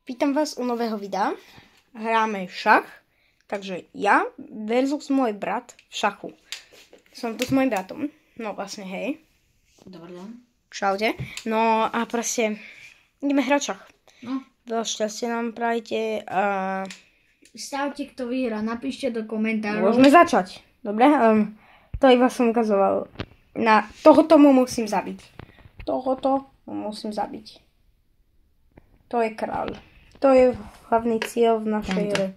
Vítam vás u nového videa. Hráme šach, takže ja versus môj brat v šachu. Som tu s mojím bratom, no vlastne hej. Dobrý deň. Čaute. No a proste ideme hrať šach. No. Veľa šťastie nám prajte a... Stavte, kto vyhrá, napíšte do komentárov. Môžeme začať, dobre? To iba som ukazoval. Na tohoto mu musím zabiť. Tohoto mu musím zabiť. To je kráľ. To je hlavný cieľ v našej hre.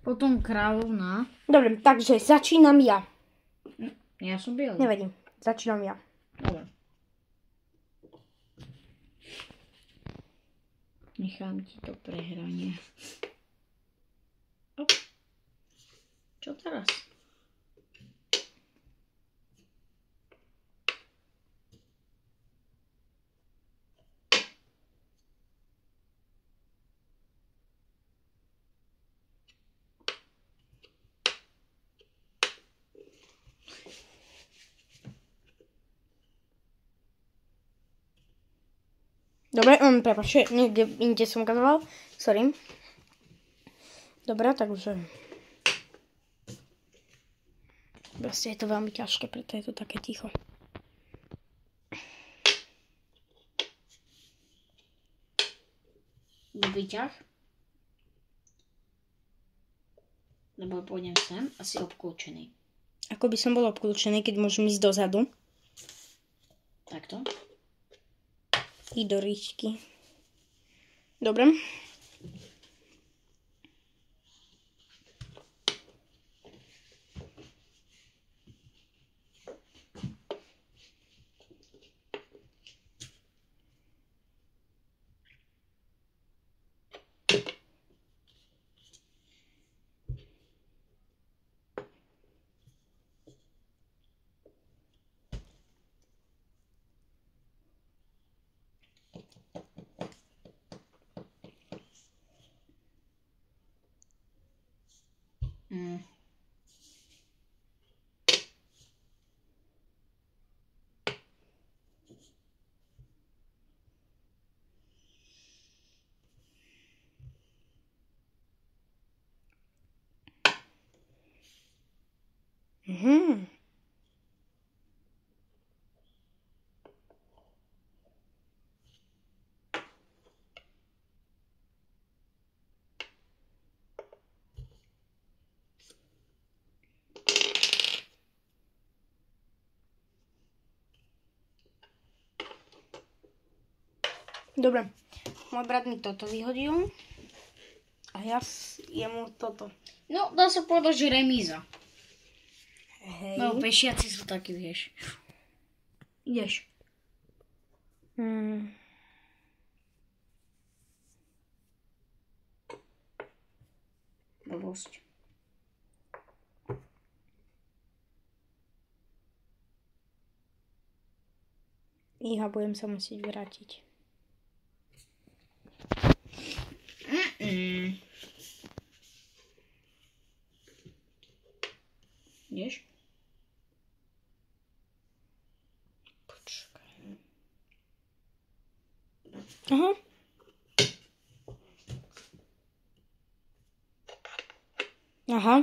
Potom kráľovná. Dobre, takže začínam ja. Ja som bielý. Nevedím, začínam ja. Dobre. Nechám ti to prehranie. Op. Čo teraz? Dobre, prepáčte, niekde inde som ukazoval. Sorry. Dobre, takže... Proste je to veľmi ťažké, preto je to také ticho. Dobrý ťah. Lebo pôjdem sem, asi obklúčený. Ako by som bol obklúčený, keď môžem ísť dozadu. Takto. I do ríšky. Dobre. Dobre, môj brat mi toto vyhodil a ja jemu toto. No, dá sa povedať, že remíza. Hej. No, pešiaci sú takí, vieš. Ideš. Blbosť. Iha, budem sa musieť vrátiť. Ideš? Počkaj. Aha. Aha.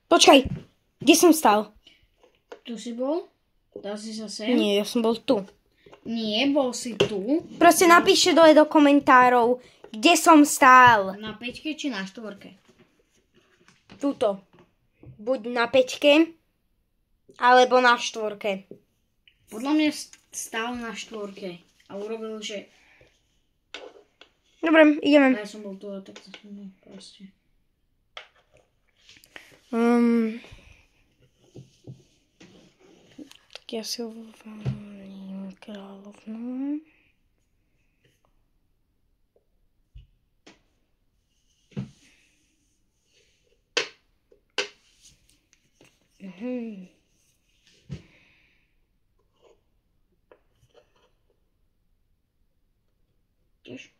Počkaj. Kde som stal? Tu si bol? Dal si sa sem? Nie, ja som bol tu. Nie, bol si tu. Proste napíšte dole do komentárov, kde som stál. Na 5 či na 4? Tuto. Buď na 5, alebo na 4. Podľa mňa stál na 4 a urobil, že... Dobre, ideme. Ja som bol tu, tak to som proste. Tak ja si uvolním kráľovnú. Tiež.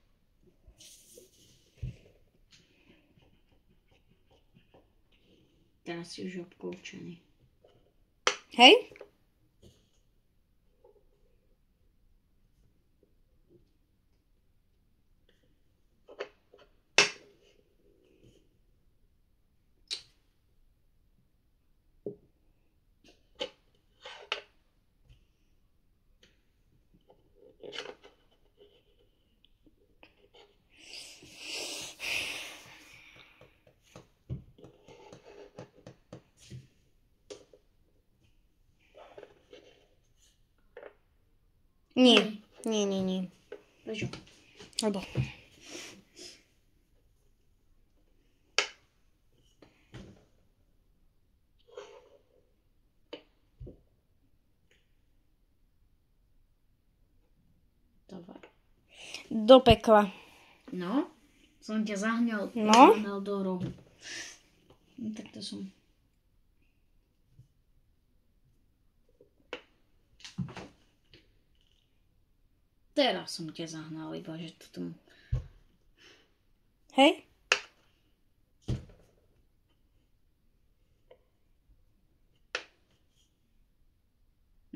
Teraz si už obklúčený. Hej? Nie. Nie. Prečo? Lebo. Dobre. Do pekla. No, som ťa zahnal do rohu. No, tak to som... Teraz som ťa zahnal, iba že to tomu... Hej?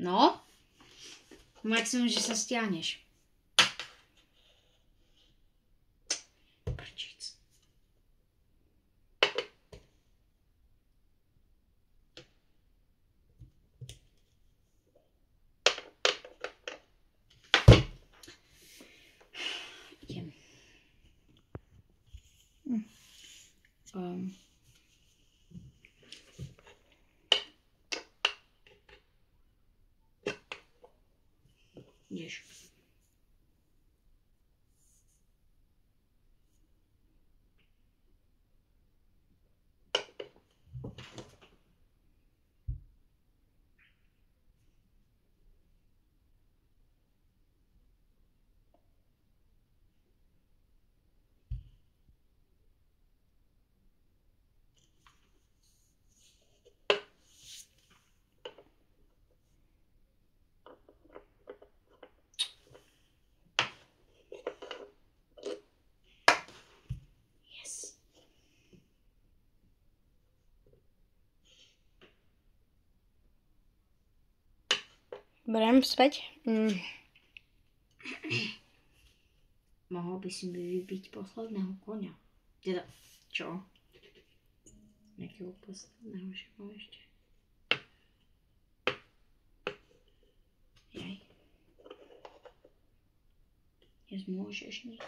No? Maximum, že sa stiahneš. Prčic. Idem. Ideš. Yes. Berem späť. Mohol by si mi vybiť posledného koňa. Teda, čo? Nejakého posledného, že mám ešte. Jaj. Nezmôžeš nič.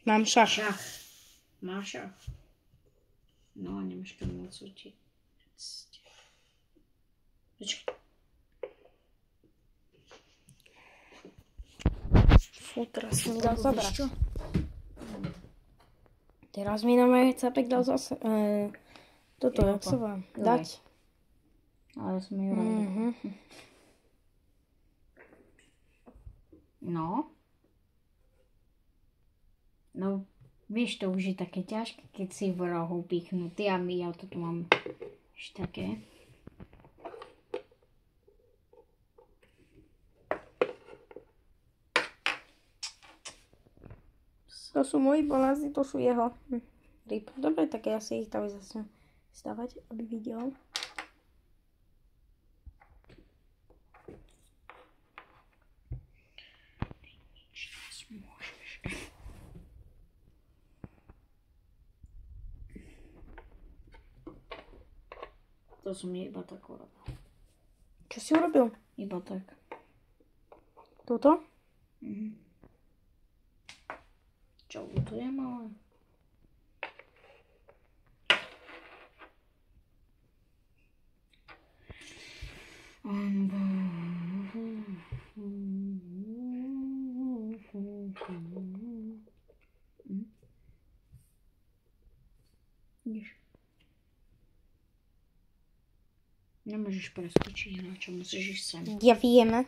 Mám šach. Šach. Máš šach? No, nemáš kam moc utiecť. Počkaj. Fú, teraz mi dal zabrať. Teraz mi na moje capek dal zase... toto, jak sa vám dať? Ale som ju robil. No. No, vieš, to už je také ťažké, keď si v rohu pichnutý a ja to tu mám ešte také. To sú moji bolázy, to sú jeho. Ryb. Dobre, tak ja si ich tam zase stavať, aby videl. To som iba tak urobil. Čo si urobil? Iba tak. Toto? Čo lutujem, ale... Ideš. Nemôžeš preskočiť hráča, musíš ísť sem. Ja viem.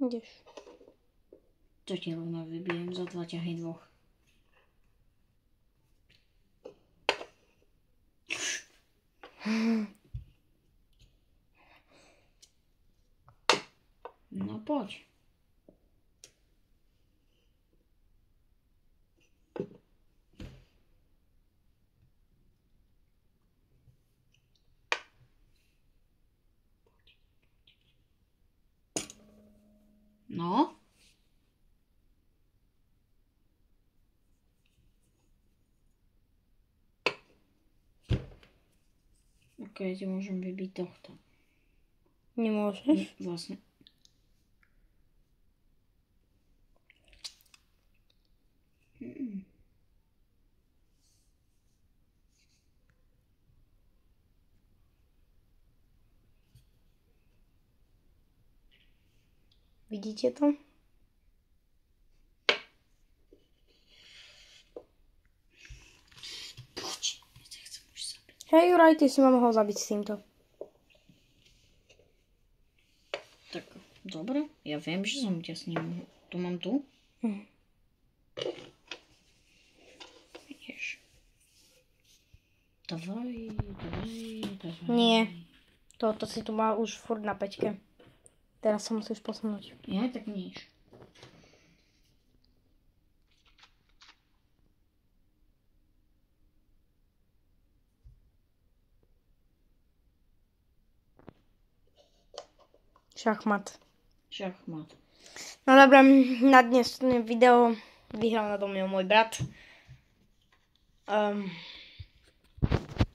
Ideš. To ti rovno vybijem za 2 ťahy 2. No poď. No. Ok, ti môžem vybiť tohto. Nemôžeš? Vlastne. Vidíte to? Poď, ja ťa chcem už zabiť. Hej, Juraj, ty si ma mohol zabiť s týmto. Tak, dobre. Ja viem, že som ťa s ním... Tu mám tu? Vidíš. Davaj. Nie. Toto si tu mal už furt na pečke. Teraz sa musíš posunúť. Ja tak nič. Šachmat. Šachmat. No dobré, na dnešné video vyhral nado mňou môj brat.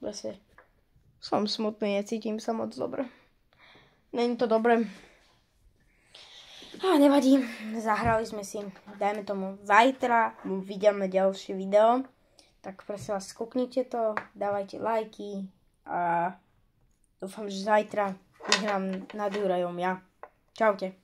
Vlastne som smutný, necítim sa moc dobre. Není to dobré. Nevadí, zahrali sme si, dajme tomu zajtra, vidíme ďalšie video. Tak prosím vás, skúknite to, dávajte lajky a dúfam, že zajtra vyhrám nad Jurajom ja. Čaute.